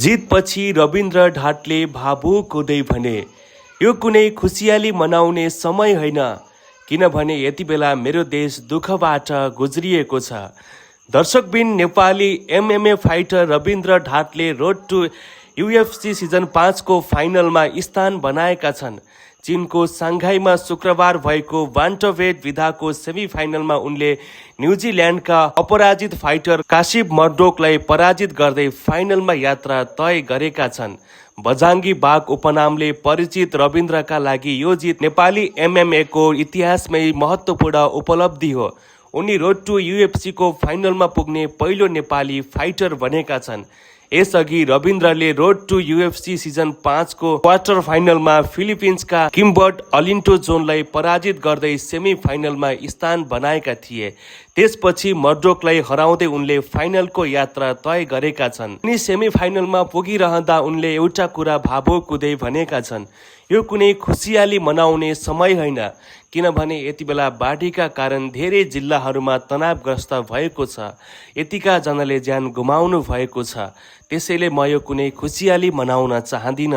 जितपछि रविन्द्र ढाटले भावुक हुँदै भने, यो कुनै खुसियाली मनाउने समय होइन, किनभने यति बेला मेरो देश दुःखबाट गुज्रिएको छ। दर्शकबिन नेपाली एमएमए फाइटर रविन्द्र ढाटले रोड टु यूएफसी सिजन 5 को फाइनलमा स्थान बनाएका छन्। चीनको साङ्घाईमा शुक्रबार भएको वान्टरवेट विधाको सेमी फाइनलमा उनले न्युजिल्यान्डका अपराजित फाइटर कासिब मर्डोकलाई पराजित गर्दै फाइनलमा यात्रा तय गरेका छन्। बजाङ्गी बाघ उपनामले परिचित रविन्द्रका लागि यो जित नेपाली एमएमए को इतिहासमै महत्त्वपूर्ण उपलब्धि हो। उनी रोड टु यूएफसी को फाइनलमा पुग्ने पहिलो नेपाली फाइटर बनेका छन्। यसअघि रविन्द्रले रोड टु यूएफसी सिजन 5 को क्वार्टर फाइनलमा फिलिपिन्सका किम्बर्ट अलिन्टोजोनलाई पराजित गर्दै सेमी फाइनलमा स्थान बनाएका थिए। त्यसपछि मर्डोकलाई हराउँदै उनले फाइनलको यात्रा तय गरेका छन्। उनी सेमी फाइनलमा पुगिरहँदा उनले एउटा कुरा भावुक हुँदै भनेका छन्, यो कुनै खुसियाली मनाउने समय होइन, किनभने यति बेला बाढीका कारण धेरै जिल्लाहरूमा तनावग्रस्त भएको छ। यतिका जनाले ज्यान गुमाउनु भएको छ। त्यसैले म यो कुनै खुसियाली मनाउन चाहदिन।